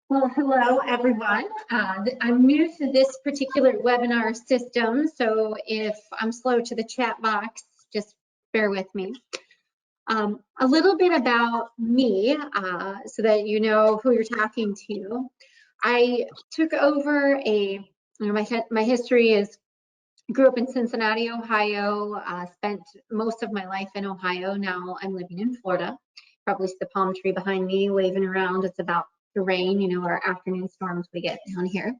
Well, hello, everyone. I'm new to this particular webinar system, so if I'm slow to the chat box, just bear with me. A little bit about me, so that you know who you're talking to. I took over my history is, grew up in Cincinnati, Ohio, spent most of my life in Ohio. Now I'm living in Florida. Probably see the palm tree behind me waving around. It's about to rain, you know, our afternoon storms we get down here.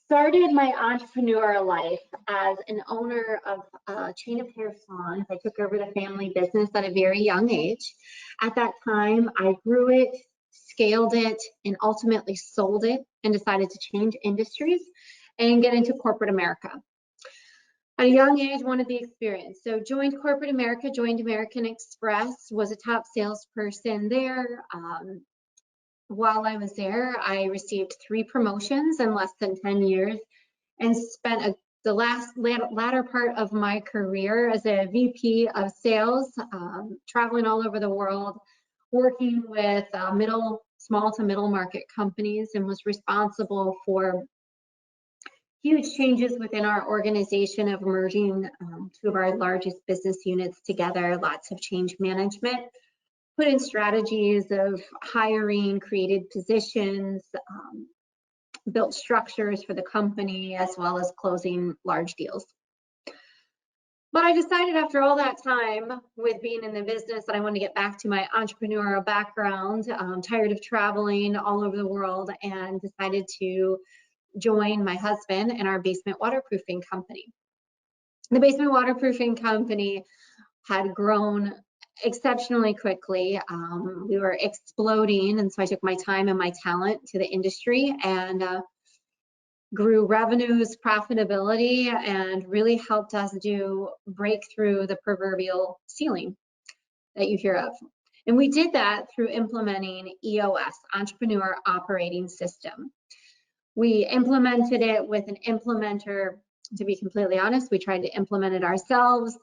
Started my entrepreneurial life as an owner of a chain of hair salons. I took over the family business at a very young age. At that time, I grew it, scaled it, and ultimately sold it and decided to change industries and get into corporate America. At a young age, wanted the experience. So joined corporate America, joined American Express, was a top salesperson there. While I was there, I received 3 promotions in less than 10 years and spent the latter part of my career as a VP of sales, traveling all over the world, working with small to middle market companies, and was responsible for huge changes within our organization of merging 2 of our largest business units together, lots of change management, put in strategies of hiring, created positions, built structures for the company, as well as closing large deals. But I decided after all that time with being in the business that I wanted to get back to my entrepreneurial background. Tired of traveling all over the world, and decided to join my husband in our basement waterproofing company. The basement waterproofing company had grown exceptionally quickly. We were exploding, and so I took my time and my talent to the industry and grew revenues, profitability, and really helped us break through the proverbial ceiling that you hear of. And we did that through implementing EOS, Entrepreneur Operating System. We implemented it with an implementer. To be completely honest, we tried to implement it ourselves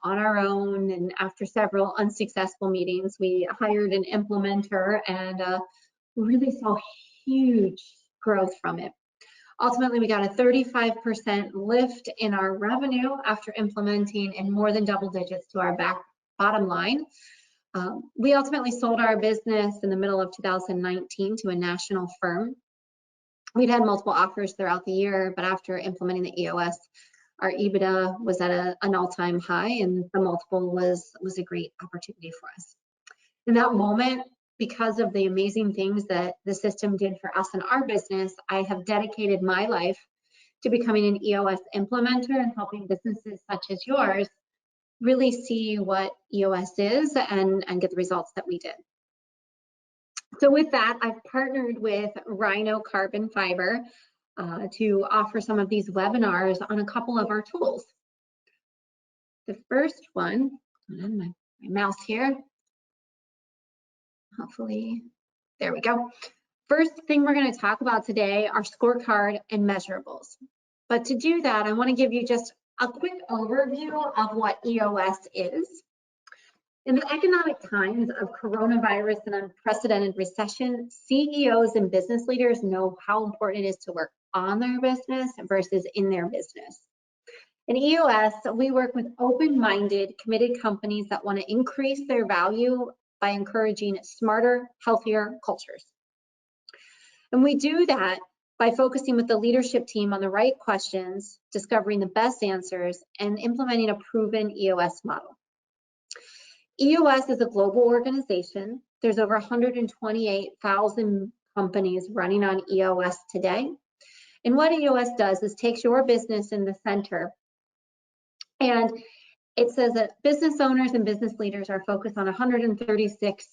on our own, and after several unsuccessful meetings, we hired an implementer and really saw huge growth from it. Ultimately, we got a 35% lift in our revenue after implementing, and more than double digits to our bottom line. We ultimately sold our business in the middle of 2019 to a national firm. We'd had multiple offers throughout the year, but after implementing the EOS, our EBITDA was at an all-time high, and the multiple was a great opportunity for us. In that moment, because of the amazing things that the system did for us in our business, I have dedicated my life to becoming an EOS implementer and helping businesses such as yours really see what EOS is and get the results that we did. So with that, I've partnered with Rhino carbon fiber to offer some of these webinars on a couple of our tools. The first one, my mouse here, hopefully, there we go. First thing we're going to talk about today are scorecard and measurables. But to do that, I want to give you just a quick overview of what EOS is. In the economic times of coronavirus and unprecedented recession, CEOs and business leaders know how important it is to work on their business versus in their business. In EOS, we work with open-minded, committed companies that want to increase their value by encouraging smarter, healthier cultures. And we do that by focusing with the leadership team on the right questions, discovering the best answers, and implementing a proven EOS model. EOS is a global organization. There's over 128,000 companies running on EOS today. And what EOS does is takes your business in the center, and it says that business owners and business leaders are focused on 136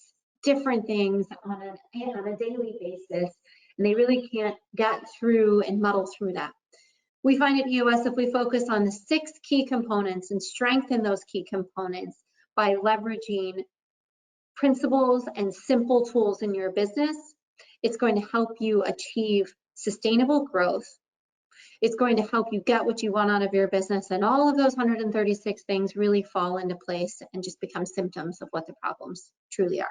different things on a daily basis, and they really can't get through and muddle through that. We find at EOS, if we focus on the 6 key components and strengthen those key components by leveraging principles and simple tools in your business, it's going to help you achieve sustainable growth. It's going to help you get what you want out of your business, and all of those 136 things really fall into place and just become symptoms of what the problems truly are.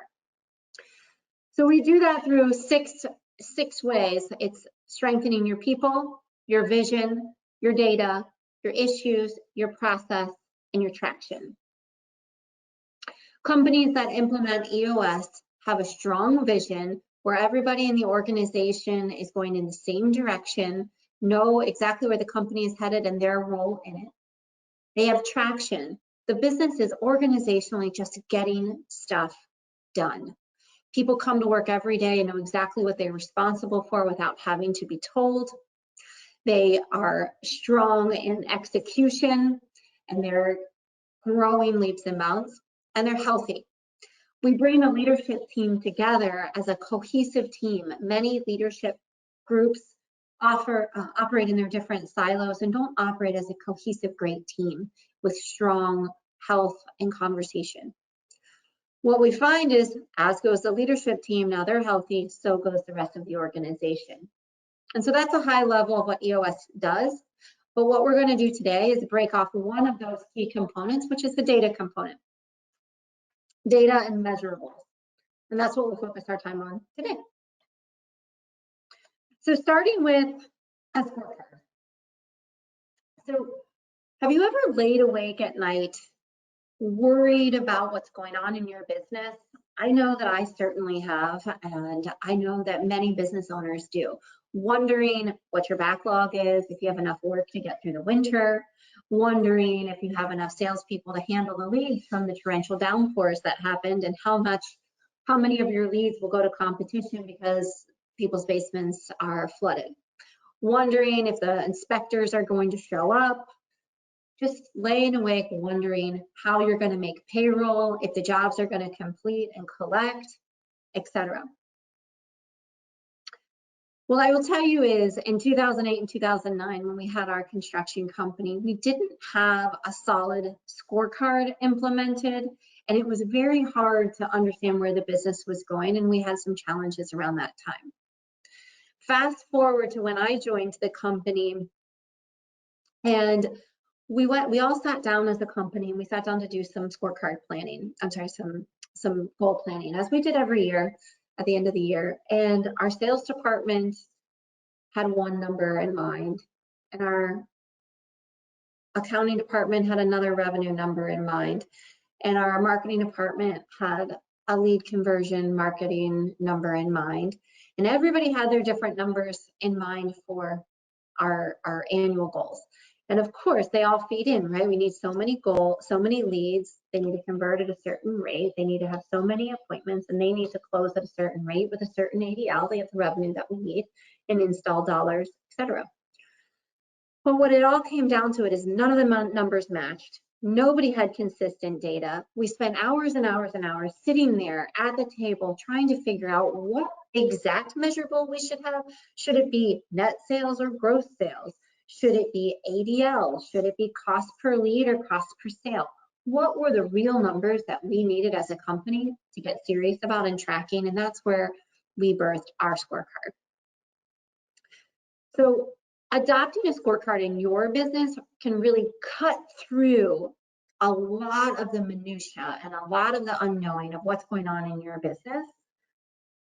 So we do that through six ways. It's strengthening your people, your vision, your data, your issues, your process, and your traction. Companies that implement EOS have a strong vision where everybody in the organization is going in the same direction, know exactly where the company is headed and their role in it. They have traction. The business is organizationally just getting stuff done. People come to work every day and know exactly what they're responsible for without having to be told. They are strong in execution and they're growing leaps and bounds, and they're healthy. We bring a leadership team together as a cohesive team. Many leadership groups operate in their different silos and don't operate as a cohesive, great team with strong health and conversation. What we find is, as goes the leadership team, now they're healthy, so goes the rest of the organization. And so that's a high level of what EOS does. But what we're going to do today is break off one of those key components, which is the data component. Data and measurables. And that's what we'll focus our time on today. So starting with a scorecard. So have you ever laid awake at night worried about what's going on in your business? I know that I certainly have, and I know that many business owners do. Wondering what your backlog is, if you have enough work to get through the winter, wondering if you have enough salespeople to handle the leads from the torrential downpours that happened, and how many of your leads will go to competition because people's basements are flooded. Wondering if the inspectors are going to show up. Just laying awake wondering how you're going to make payroll, if the jobs are going to complete and collect, etc. Well, I will tell you is in 2008 and 2009, when we had our construction company, we didn't have a solid scorecard implemented, and it was very hard to understand where the business was going, and we had some challenges around that time. Fast forward to when I joined the company, and we all sat down as a company, and we sat down to do some scorecard planning. I'm sorry, some goal planning, as we did every year at the end of the year. And our sales department had one number in mind, and our accounting department had another revenue number in mind, and our marketing department had a lead conversion marketing number in mind. And everybody had their different numbers in mind for our annual goals. And of course, they all feed in, right? We need so many leads. They need to convert at a certain rate. They need to have so many appointments, and they need to close at a certain rate with a certain ADL. They have the revenue that we need in install dollars, etc. But what it all came down to it is none of the numbers matched. Nobody had consistent data. We spent hours and hours and hours sitting there at the table trying to figure out what exact measurable we should have. Should it be net sales or gross sales? Should it be ADL? Should it be cost per lead or cost per sale? What were the real numbers that we needed as a company to get serious about and tracking? And that's where we birthed our scorecard. So adopting a scorecard in your business can really cut through a lot of the minutia and a lot of the unknowing of what's going on in your business.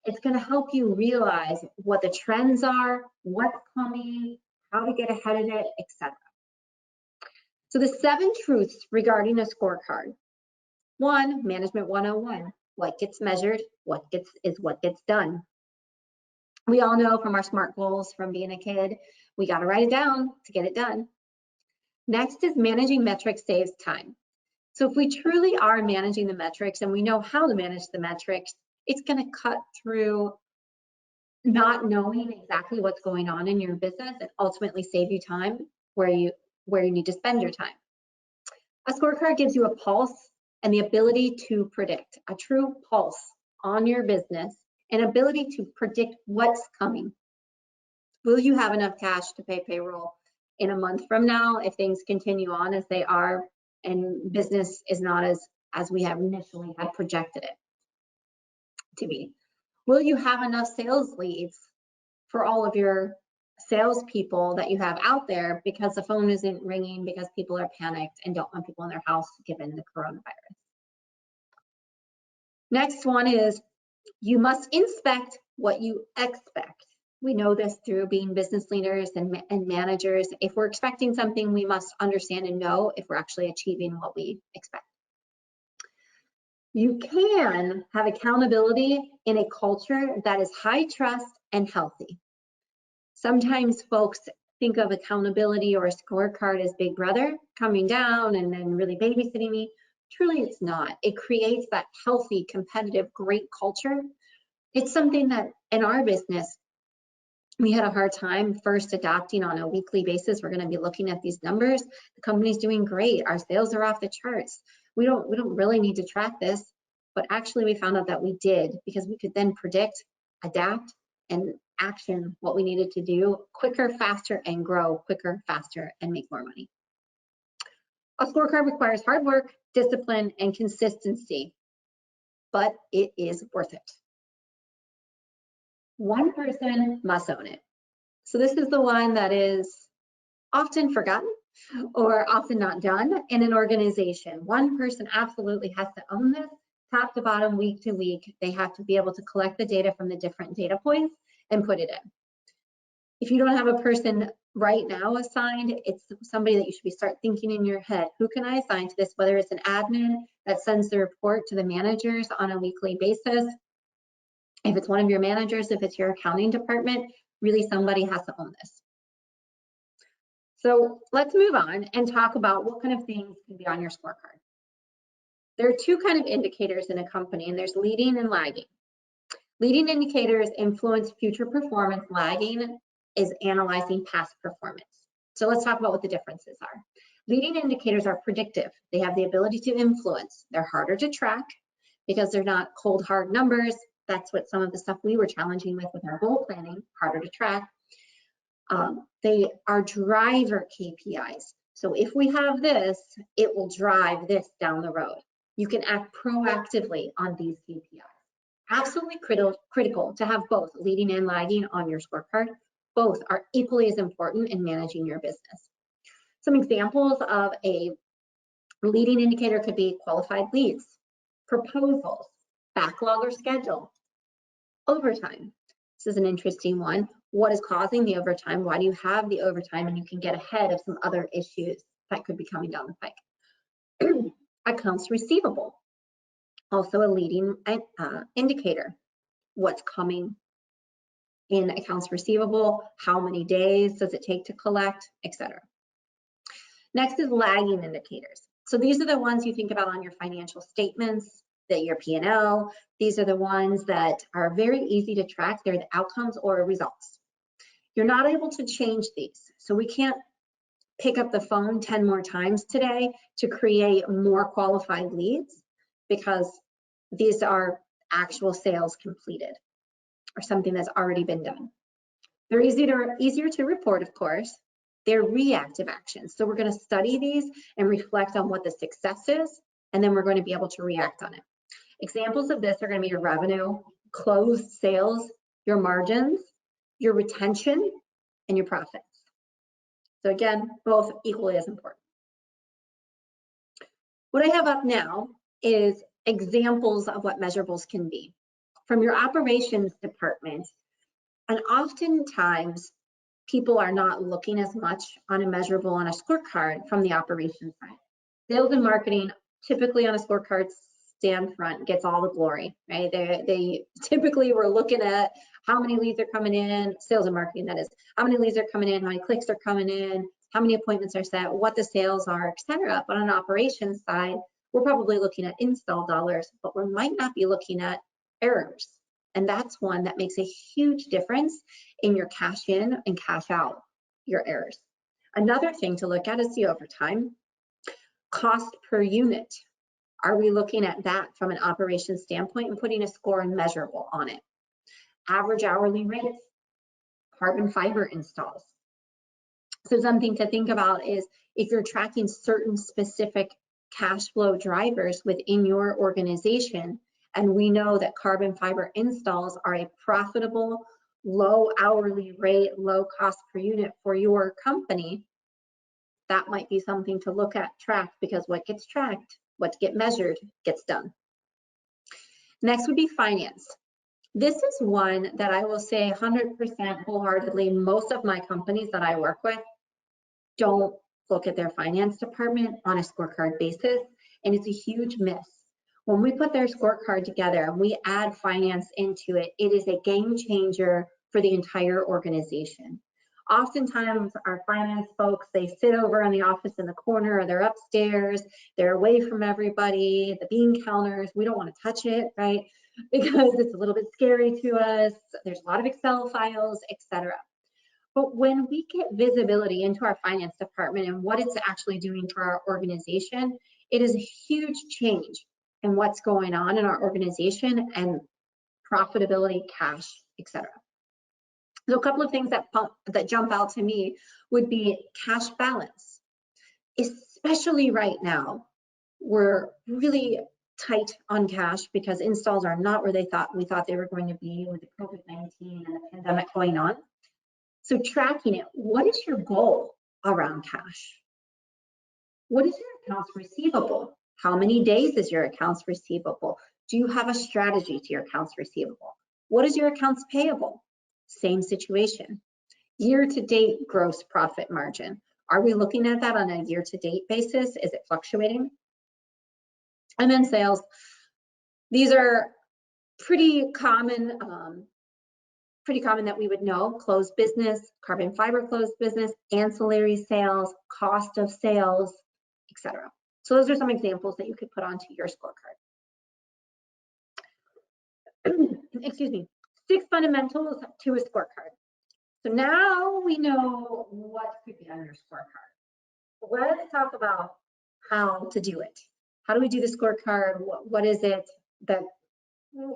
It's going to help you realize what the trends are, what's coming, how to get ahead of it, etc. So the 7 truths regarding a scorecard. 1, Management 101. What gets measured, what gets done. We all know from our SMART goals from being a kid, we got to write it down to get it done. Next is managing metrics saves time. So if we truly are managing the metrics and we know how to manage the metrics, it's going to cut through not knowing exactly what's going on in your business and ultimately save you time where you need to spend your time. A scorecard gives you a pulse and the ability to predict, a true pulse on your business, an ability to predict what's coming. Will you have enough cash to pay payroll in a month from now if things continue on as they are and business is not as we have initially had projected it to be? Will you have enough sales leads for all of your salespeople that you have out there because the phone isn't ringing because people are panicked and don't want people in their house given the coronavirus? Next one is You must inspect what you expect. We know this through being business leaders and managers. If we're expecting something, we must understand and know if we're actually achieving what we expect. You can have accountability in a culture that is high trust and healthy. Sometimes folks think of accountability or a scorecard as Big Brother coming down and then really babysitting me. Truly, it's not. It creates that healthy, competitive, great culture. It's something that in our business, we had a hard time first adopting on a weekly basis. We're going to be looking at these numbers. The company's doing great. Our sales are off the charts. We don't really need to track this, but actually we found out that we did, because we could then predict, adapt, and action what we needed to do quicker, faster, and grow quicker, faster, and make more money. A scorecard requires hard work, discipline, and consistency, but it is worth it. One person must own it. So this is the one that is often forgotten or often not done in an organization. One person absolutely has to own this, top to bottom, week to week. They have to be able to collect the data from the different data points and put it in. If you don't have a person right now assigned, it's somebody that you should be start thinking in your head, who can I assign to this? Whether it's an admin that sends the report to the managers on a weekly basis, if it's one of your managers, if it's your accounting department, really somebody has to own this. So let's move on and talk about what kind of things can be on your scorecard. There are two kind of indicators in a company, and there's leading and lagging. Leading indicators influence future performance. Lagging is analyzing past performance. So let's talk about what the differences are. Leading indicators are predictive. They have the ability to influence. They're harder to track because they're not cold, hard numbers. That's what some of the stuff we were challenging with our goal planning, harder to track. They are driver KPIs. So if we have this, it will drive this down the road. You can act proactively on these KPIs. Absolutely critical to have both leading and lagging on your scorecard. Both are equally as important in managing your business. Some examples of a leading indicator could be qualified leads, proposals, backlog or schedule, overtime. This is an interesting one. What is causing the overtime? Why do you have the overtime? And you can get ahead of some other issues that could be coming down the pike. Accounts receivable, also a leading indicator. What's coming in accounts receivable? How many days does it take to collect, etc. Next is lagging indicators. So these are the ones you think about on your financial statements, your P&L. These are the ones that are very easy to track. They're the outcomes or results. You're not able to change these. So we can't pick up the phone 10 more times today to create more qualified leads, because these are actual sales completed or something that's already been done. They're easier to report, of course. They're reactive actions. So we're going to study these and reflect on what the success is, and then we're going to be able to react on it. Examples of this are going to be your revenue, closed sales, your margins, your retention, and your profits. So again, both equally as important. What I have up now is examples of what measurables can be from your operations department. And oftentimes, people are not looking as much on a measurable on a scorecard from the operations side. Sales and marketing, typically on a scorecard stand front, gets all the glory, right? They typically were looking at how many leads are coming in, sales and marketing, that is, how many leads are coming in, how many clicks are coming in, how many appointments are set, what the sales are, etc. But on an operations side, we're probably looking at install dollars, but we might not be looking at errors. And that's one that makes a huge difference in your cash in and cash out, your errors. Another thing to look at is the overtime. Cost per unit. Are we looking at that from an operations standpoint and putting a score and measurable on it? Average hourly rates, carbon fiber installs. So something to think about is if you're tracking certain specific cash flow drivers within your organization, and we know that carbon fiber installs are a profitable, low hourly rate, low cost per unit for your company, that might be something to look at, track, because what gets tracked, what gets measured, gets done. Next would be finance. This is one that I will say 100% wholeheartedly, most of my companies that I work with don't look at their finance department on a scorecard basis, and it's a huge miss. When we put their scorecard together and we add finance into it, it is a game changer for the entire organization. Oftentimes our finance folks, they sit over in the office in the corner, or they're upstairs, they're away from everybody, the bean counters, we don't want to touch it, right? Because it's a little bit scary to us. There's a lot of Excel files, etc. But when we get visibility into our finance department and what it's actually doing for our organization, it is a huge change in what's going on in our organization and profitability, cash, etc. So a couple of things that jump out to me would be cash balance. Especially right now, we're really tight on cash because installs are not where we thought they were going to be with the COVID-19 and the pandemic going on. So tracking it, what is your goal around cash? What is your accounts receivable? How many days is your accounts receivable? Do you have a strategy to your accounts receivable? What is your accounts payable? Same situation. Year-to-date gross profit margin. Are we looking at that on a year-to-date basis? Is it fluctuating? And then sales. These are pretty common that we would know: closed business, carbon fiber closed business, ancillary sales, cost of sales, etc. So those are some examples that you could put onto your scorecard. Excuse me. 6 fundamentals to a scorecard. So now we know what could be on your scorecard. Let's talk about how to do it. How do we do the scorecard? What is it that,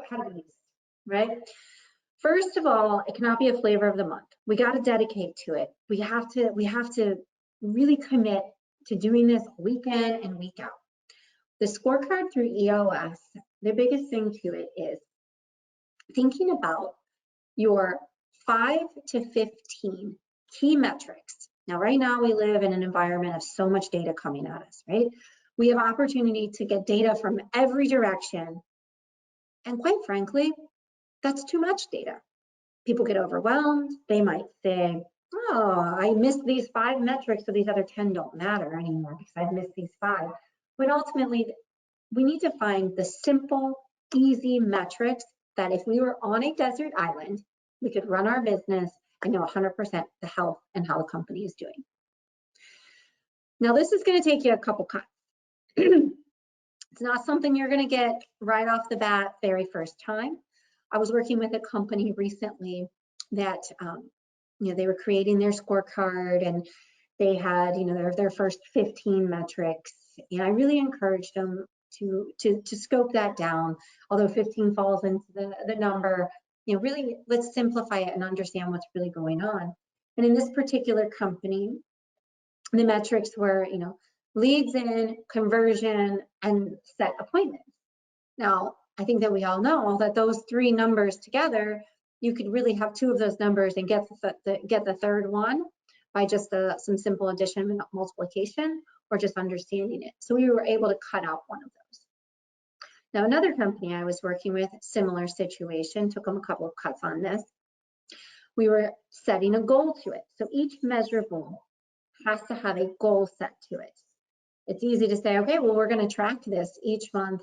how do we use it, right? First of all, it cannot be a flavor of the month. We got to dedicate to it. We have to really commit to doing this week in and week out. The scorecard through EOS, the biggest thing to it is thinking about your 5 to 15 key metrics. Now, right now we live in an environment of so much data coming at us, right? We have opportunity to get data from every direction. And quite frankly, that's too much data. People get overwhelmed. They might say, oh, I missed these 5 metrics, so these other 10 don't matter anymore because I've missed these 5. But ultimately, we need to find the simple, easy metrics that if we were on a desert island, we could run our business and know 100% the health and how the company is doing. Now, this is going to take you a couple cuts. It's not something you're going to get right off the bat very first time. I was working with a company recently that they were creating their scorecard, and they had their first 15 metrics, and I really encouraged them to scope that down. Although 15 falls into the number, really let's simplify it and understand what's really going on. And in this particular company, the metrics were leads in, conversion, and set appointments. Now, I think that we all know that those 3 numbers together, you could really have 2 of those numbers and get the third one by just some simple addition and multiplication, or just understanding it. So we were able to cut out one of those. Now, another company I was working with, similar situation, took them a couple of cuts on this. We were setting a goal to it. So each measurable has to have a goal set to it. It's easy to say, okay, well, we're going to track this each month.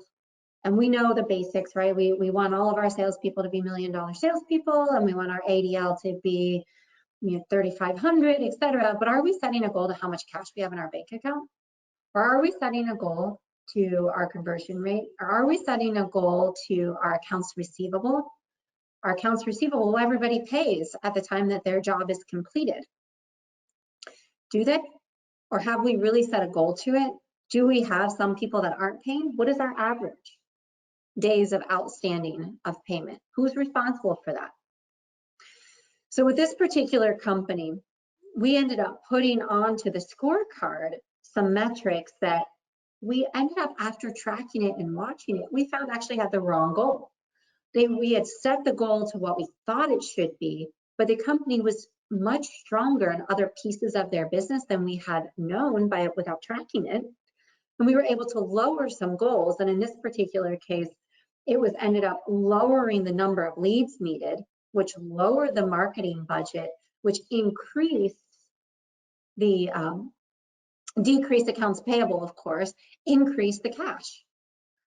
And we know the basics, right? We want all of our salespeople to be $1 million salespeople, and we want our ADL to be 3,500, etc. But are we setting a goal to how much cash we have in our bank account? Or are we setting a goal to our conversion rate? Or are we setting a goal to our accounts receivable? Our accounts receivable, well, everybody pays at the time that their job is completed. Do they? Or have we really set a goal to it? Do we have some people that aren't paying? What is our average days of outstanding of payment? Who's responsible for that? So with this particular company, we ended up putting onto the scorecard some metrics that we ended up, after tracking it and watching it, we found actually had the wrong goal. We had set the goal to what we thought it should be, but the company was much stronger in other pieces of their business than we had known without tracking it. And we were able to lower some goals. And in this particular case, It was ended up lowering the number of leads needed, which lowered the marketing budget, which increased the decreased accounts payable, of course, increased the cash.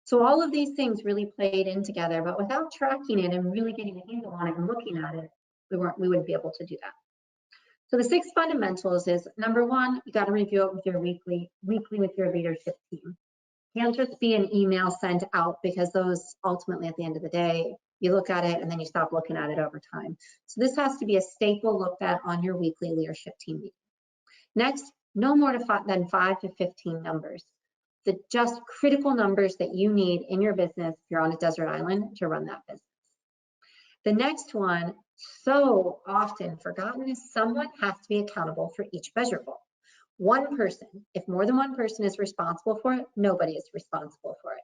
So all of these things really played in together, but without tracking it and really getting a handle on it and looking at it, we wouldn't be able to do that. So the 6 fundamentals is, number one, you got to review it with your weekly with your leadership team. Can't just be an email sent out, because those ultimately at the end of the day, you look at it and then you stop looking at it over time. So this has to be a staple looked at on your weekly leadership team meeting. Next, no more than 5 to 15 numbers. The just critical numbers that you need in your business if you're on a desert island to run that business. The next one, so often forgotten, is someone has to be accountable for each measurable. One person, if more than one person is responsible for it, nobody is responsible for it.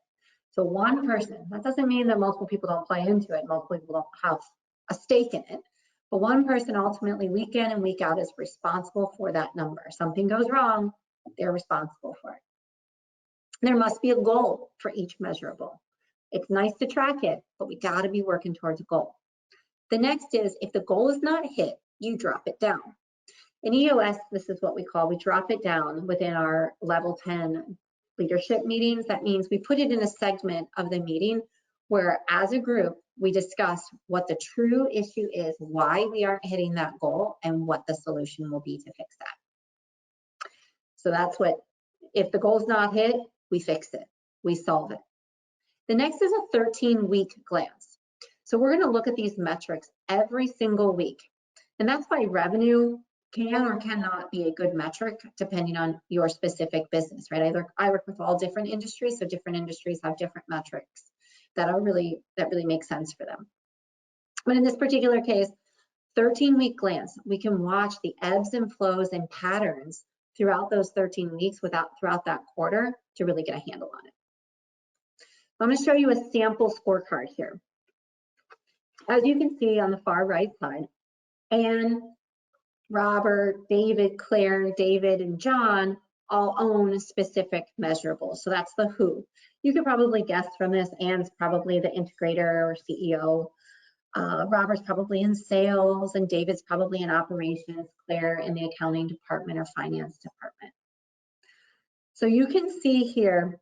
So one person, that doesn't mean that multiple people don't play into it, multiple people don't have a stake in it, but one person ultimately week in and week out is responsible for that number. Something goes wrong, they're responsible for it. There must be a goal for each measurable. It's nice to track it, but we got to be working towards a goal. The next is, if the goal is not hit, you drop it down. In EOS, this is what we drop it down within our level 10 leadership meetings. That means we put it in a segment of the meeting where, as a group, we discuss what the true issue is, why we aren't hitting that goal, and what the solution will be to fix that. So that's what, if the goal's not hit, we fix it, we solve it. The next is a 13-week glance. So we're going to look at these metrics every single week. And that's why revenue can or cannot be a good metric depending on your specific business, right? I work with all different industries, so different industries have different metrics that really make sense for them. But in this particular case, 13-week glance, we can watch the ebbs and flows and patterns throughout those 13 weeks throughout that quarter to really get a handle on it. I'm going to show you a sample scorecard here. As you can see on the far right side, Anne, Robert, David, Claire, David, and John all own specific measurables. So that's the who. You could probably guess from this, Anne's probably the integrator or CEO. Robert's probably in sales, and David's probably in operations, Claire in the accounting department or finance department. So you can see here,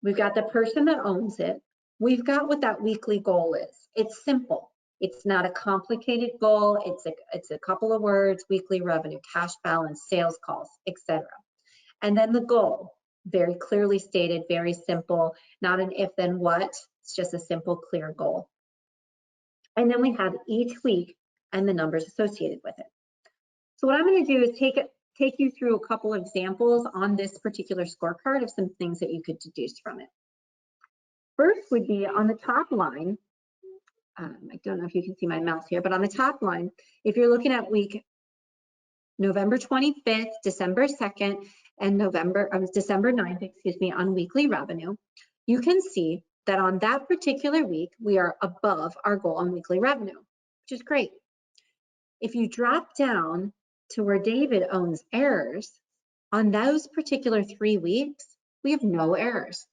we've got the person that owns it. We've got what that weekly goal is. It's simple. It's not a complicated goal. It's a couple of words: weekly revenue, cash balance, sales calls, etc. And then the goal, very clearly stated, very simple, not an if then what. It's just a simple, clear goal. And then we have each week and the numbers associated with it. So what I'm going to do is take you through a couple of examples on this particular scorecard of some things that you could deduce from it. First would be on the top line. I don't know if you can see my mouse here, but on the top line, if you're looking at week November 25th, December 2nd, and December 9th, excuse me, on weekly revenue, you can see that on that particular week, we are above our goal on weekly revenue, which is great. If you drop down to where David owns errors, on those particular 3 weeks, we have no errors.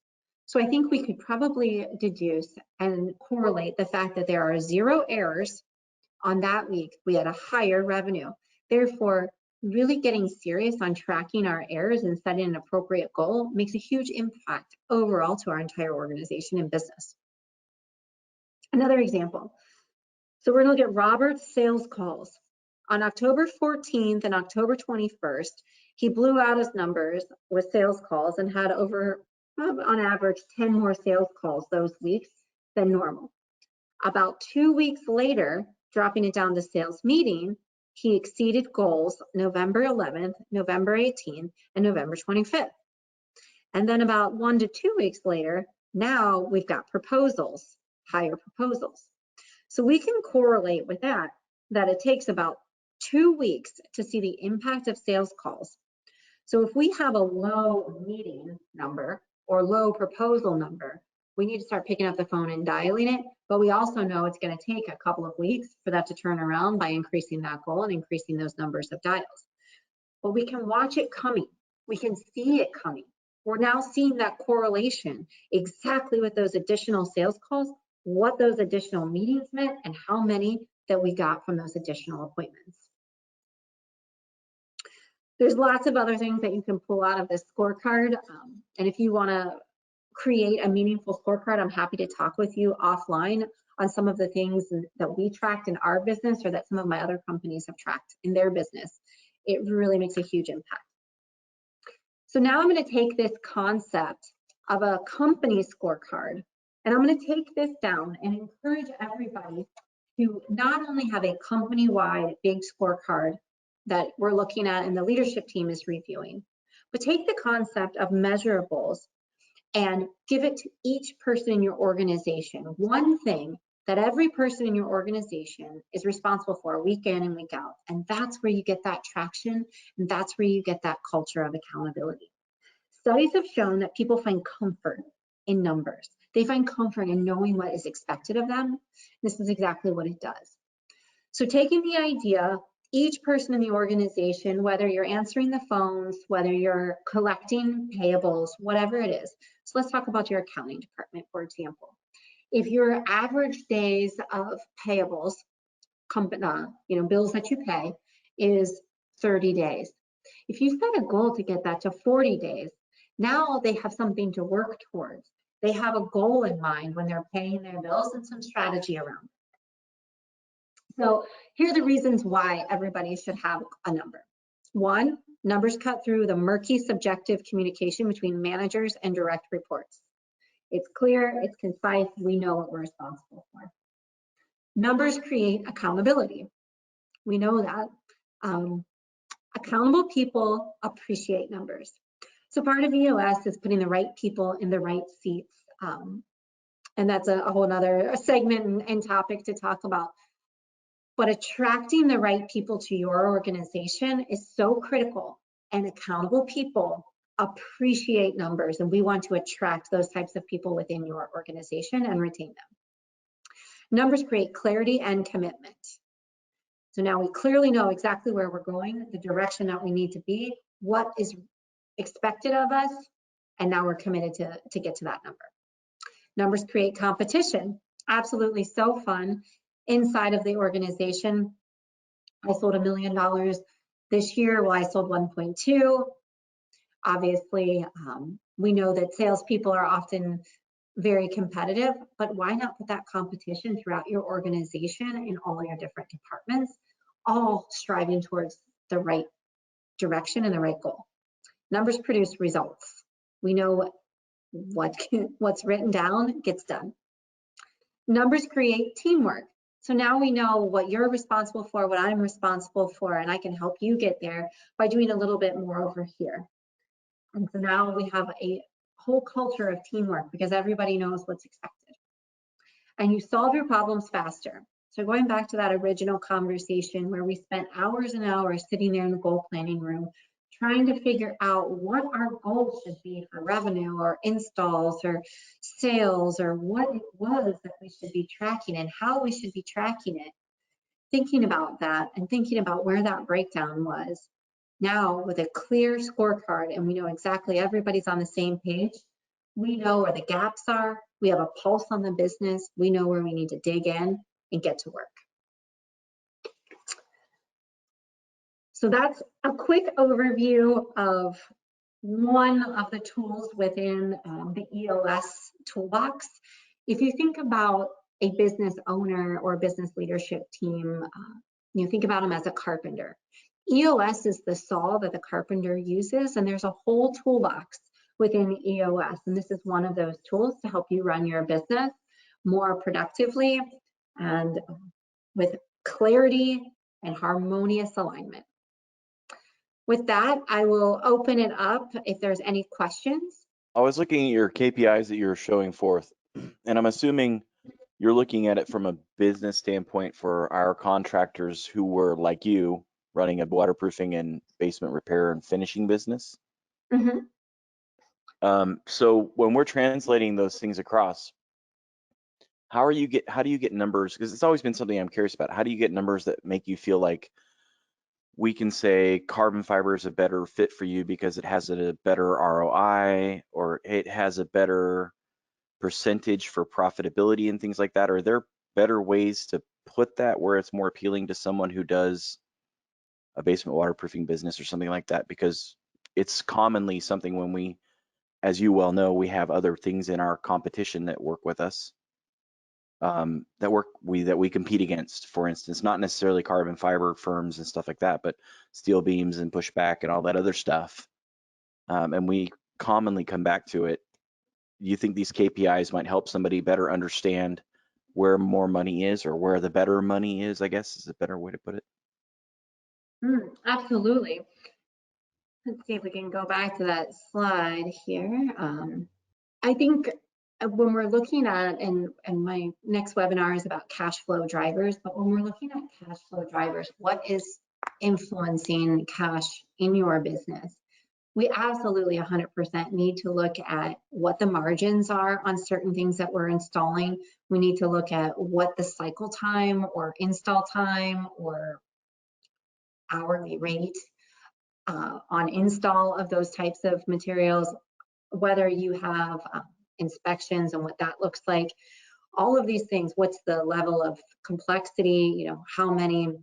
So I think we could probably deduce and correlate the fact that there are 0 errors on that week. We had a higher revenue. Therefore, really getting serious on tracking our errors and setting an appropriate goal makes a huge impact overall to our entire organization and business. Another example. So we're going to look at Robert's sales calls. On October 14th and October 21st, he blew out his numbers with sales calls and had over, on average, 10 more sales calls those weeks than normal. About 2 weeks later, dropping it down to sales meeting, he exceeded goals November 11th, November 18th, and November 25th. And then about 1 to 2 weeks later, now we've got proposals, higher proposals. So we can correlate with that it takes about 2 weeks to see the impact of sales calls. So if we have a low meeting number or low proposal number, we need to start picking up the phone and dialing it, but we also know it's going to take a couple of weeks for that to turn around by increasing that goal and increasing those numbers of dials. But we can watch it coming. We can see it coming. we're now seeing that correlation exactly with those additional sales calls, what those additional meetings meant, and how many that we got from those additional appointments. There's lots of other things that you can pull out of this scorecard. And if you want to create a meaningful scorecard, I'm happy to talk with you offline on some of the things that we tracked in our business or that some of my other companies have tracked in their business. It really makes a huge impact. So now I'm going to take this concept of a company scorecard, and I'm going to take this down and encourage everybody to not only have a company-wide big scorecard that we're looking at and the leadership team is reviewing, but take the concept of measurables and give it to each person in your organization. One thing that every person in your organization is responsible for week in and week out. And that's where you get that traction, and that's where you get that culture of accountability. Studies have shown that people find comfort in numbers. They find comfort in knowing what is expected of them. This is exactly what it does. So taking the idea, each person in the organization, whether you're answering the phones, whether you're collecting payables, whatever it is. So let's talk about your accounting department, for example. If your average days of payables, bills that you pay, is 30 days. If you set a goal to get that to 40 days, now they have something to work towards. They have a goal in mind when they're paying their bills and some strategy around it. So here are the reasons why everybody should have a number. One, numbers cut through the murky subjective communication between managers and direct reports. It's clear, it's concise, we know what we're responsible for. Numbers create accountability. We know that. Accountable people appreciate numbers. So part of EOS is putting the right people in the right seats. And that's a whole nother segment and topic to talk about. But attracting the right people to your organization is so critical, and accountable people appreciate numbers, and we want to attract those types of people within your organization and retain them. Numbers create clarity and commitment. So now we clearly know exactly where we're going, the direction that we need to be, what is expected of us, and now we're committed to get to that number. Numbers create competition. Absolutely so fun. Inside of the organization, I sold $1 million this year. Well, I sold 1.2. Obviously, we know that salespeople are often very competitive, but why not put that competition throughout your organization in all your different departments, all striving towards the right direction and the right goal. Numbers produce results. We know what's written down gets done. Numbers create teamwork. So now we know what you're responsible for, what I'm responsible for, and I can help you get there by doing a little bit more over here. And so now we have a whole culture of teamwork because everybody knows what's expected. And you solve your problems faster. So going back to that original conversation where we spent hours and hours sitting there in the goal planning room, trying to figure out what our goals should be for revenue or installs or sales or what it was that we should be tracking and how we should be tracking it. Thinking about that and thinking about where that breakdown was. Now with a clear scorecard and we know exactly everybody's on the same page, we know where the gaps are, we have a pulse on the business, we know where we need to dig in and get to work. So that's a quick overview of one of the tools within the EOS toolbox. If you think about a business owner or a business leadership team, you think about them as a carpenter. EOS is the saw that the carpenter uses, and there's a whole toolbox within EOS, and this is one of those tools to help you run your business more productively and with clarity and harmonious alignment. With that, I will open it up if there's any questions. I was looking at your KPIs that you're showing forth, and I'm assuming you're looking at it from a business standpoint for our contractors who were like you, running a waterproofing and basement repair and finishing business. Mm-hmm. So when we're translating those things across, how do you get numbers? Because it's always been something I'm curious about. How do you get numbers that make you feel like we can say carbon fiber is a better fit for you because it has a better ROI, or it has a better percentage for profitability and things like that? Are there better ways to put that where it's more appealing to someone who does a basement waterproofing business or something like that? Because it's commonly something when we, as you well know, we have other things in our competition that work with us, that we compete against, for instance, not necessarily carbon fiber firms and stuff like that, but steel beams and pushback and all that other stuff. And we commonly come back to it. You think these KPIs might help somebody better understand where more money is, or where the better money is, I guess is a better way to put it? Absolutely. Let's see if we can go back to that slide here. I think when we're looking at, and my next webinar is about cash flow drivers, but when we're looking at cash flow drivers, what is influencing cash in your business? We absolutely 100% need to look at what the margins are on certain things that we're installing. We need to look at what the cycle time or install time or hourly rate on install of those types of materials, whether you have inspections and what that looks like. All of these things, what's the level of complexity, how many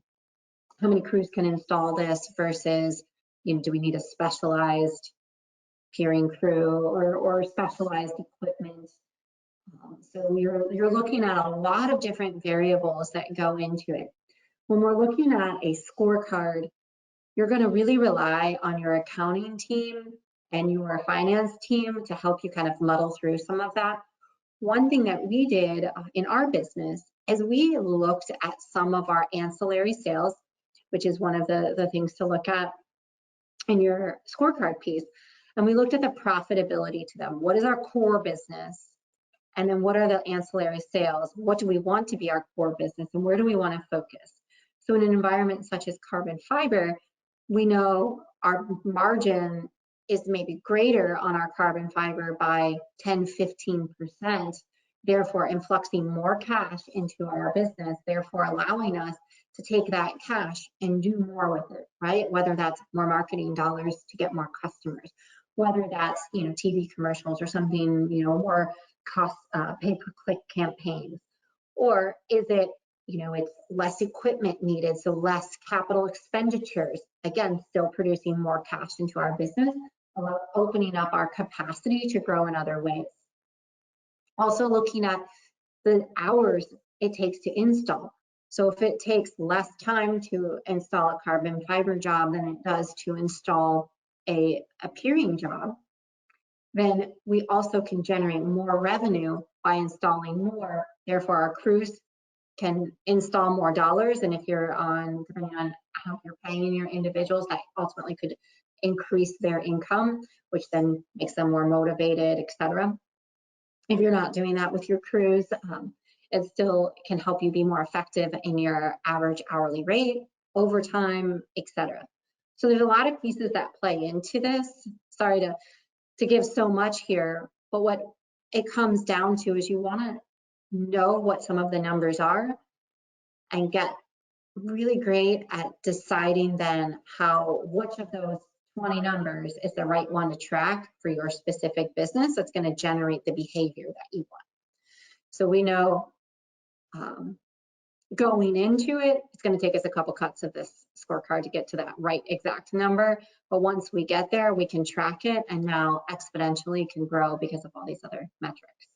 crews can install this versus, do we need a specialized peering crew or specialized equipment? So you're looking at a lot of different variables that go into it. When we're looking at a scorecard, you're going to really rely on your accounting team and your finance team to help you kind of muddle through some of that. One thing that we did in our business is we looked at some of our ancillary sales, which is one of the things to look at in your scorecard piece. And we looked at the profitability to them. What is our core business? And then what are the ancillary sales? What do we want to be our core business? And where do we want to focus? So in an environment such as carbon fiber, we know our margin is maybe greater on our carbon fiber by 10-15%, therefore influxing more cash into our business, therefore allowing us to take that cash and do more with it, right? Whether that's more marketing dollars to get more customers, whether that's TV commercials or something, more cost pay-per-click campaigns, or is it it's less equipment needed, so less capital expenditures, again, still producing more cash into our business, opening up our capacity to grow in other ways. Also looking at the hours it takes to install. So if it takes less time to install a carbon fiber job than it does to install a peering job, then we also can generate more revenue by installing more. Therefore, our crews can install more dollars, and if you're depending on how you're paying your individuals, that ultimately could increase their income, which then makes them more motivated, etc. If you're not doing that with your crews, it still can help you be more effective in your average hourly rate, overtime, etc. So there's a lot of pieces that play into this. Sorry to give so much here, but what it comes down to is you want to know what some of the numbers are and get really great at deciding then which of those 20 numbers is the right one to track for your specific business that's going to generate the behavior that you want. So we know going into it, it's going to take us a couple cuts of this scorecard to get to that right exact number. But once we get there, we can track it and now exponentially can grow because of all these other metrics.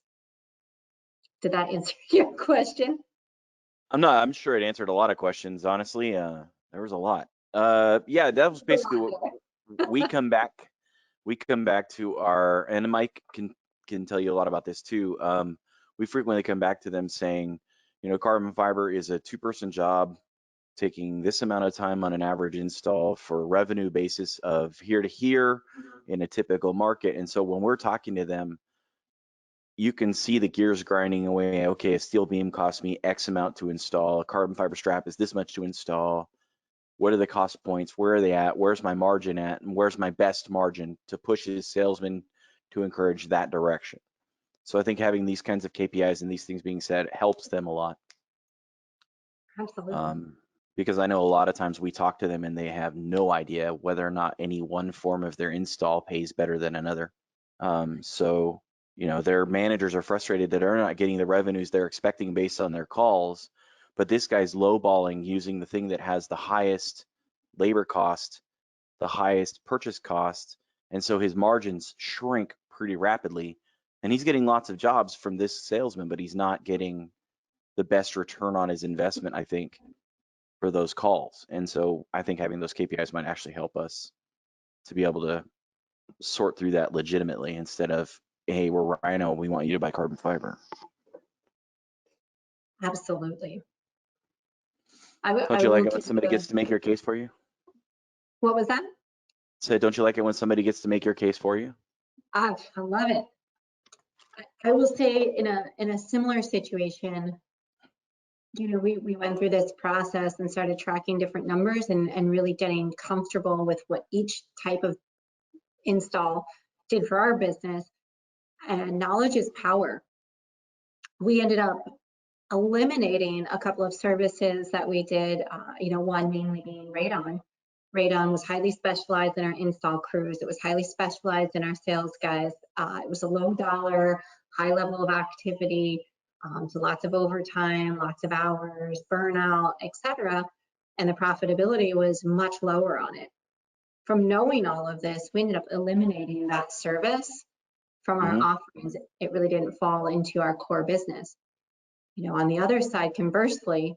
Did that answer your question? I'm sure it answered a lot of questions, honestly. There was a lot. Yeah, that was basically what we come back to our, and Mike can tell you a lot about this too. We frequently come back to them saying, carbon fiber is a 2-person job taking this amount of time on an average install for a revenue basis of here to here in a typical market. And so when we're talking to them, you can see the gears grinding away. Okay, a steel beam costs me X amount to install. A carbon fiber strap is this much to install. What are the cost points? Where are they at? Where's my margin at? And where's my best margin to push his salesman to encourage that direction? So I think having these kinds of KPIs and these things being said helps them a lot. Absolutely. because I know a lot of times we talk to them and they have no idea whether or not any one form of their install pays better than another. So, you know, their managers are frustrated that they're not getting the revenues they're expecting based on their calls, but this guy's lowballing using the thing that has the highest labor cost, the highest purchase cost, and so his margins shrink pretty rapidly. And he's getting lots of jobs from this salesman, but he's not getting the best return on his investment, I think, for those calls. And so I think having those KPIs might actually help us to be able to sort through that legitimately instead of, hey, we're Rhino, we want you to buy carbon fiber. Absolutely. Don't you like it when somebody gets to make your case for you? What was that? So don't you like it when somebody gets to make your case for you? I love it. I will say in a similar situation, you know, we went through this process and started tracking different numbers and really getting comfortable with what each type of install did for our business. And knowledge is power. We ended up eliminating a couple of services that we did, you know, one mainly being radon. Radon was highly specialized in our install crews. It was highly specialized in our sales guys. It was a low dollar, high level of activity, so lots of overtime, lots of hours, burnout, etc. And the profitability was much lower on it. From knowing all of this, we ended up eliminating that service from our offerings. It really didn't fall into our core business. You know, on the other side, conversely,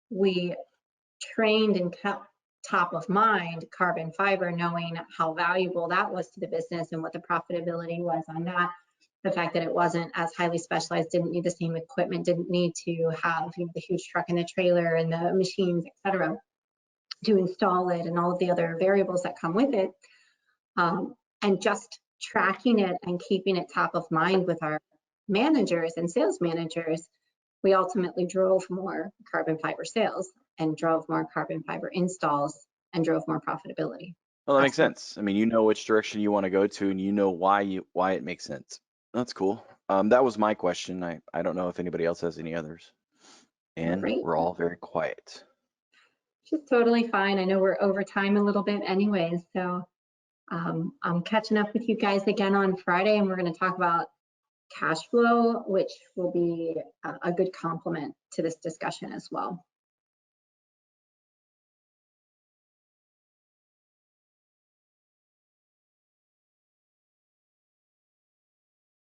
we trained and kept top of mind carbon fiber, knowing how valuable that was to the business and what the profitability was on that. The fact that it wasn't as highly specialized, didn't need the same equipment, didn't need to have, you know, the huge truck and the trailer and the machines, etc., to install it, and all of the other variables that come with it. And just tracking it and keeping it top of mind with our managers and sales managers, we ultimately drove more carbon fiber sales and drove more carbon fiber installs and drove more profitability. Well, that makes sense. I mean, you know which direction you want to go to, and you know why it makes sense. That's cool. That was my question. I don't know if anybody else has any others. And Great. We're all very quiet. Just totally fine. I know we're over time a little bit anyways, so I'm catching up with you guys again on Friday, and we're going to talk about cash flow, which will be a good complement to this discussion as well.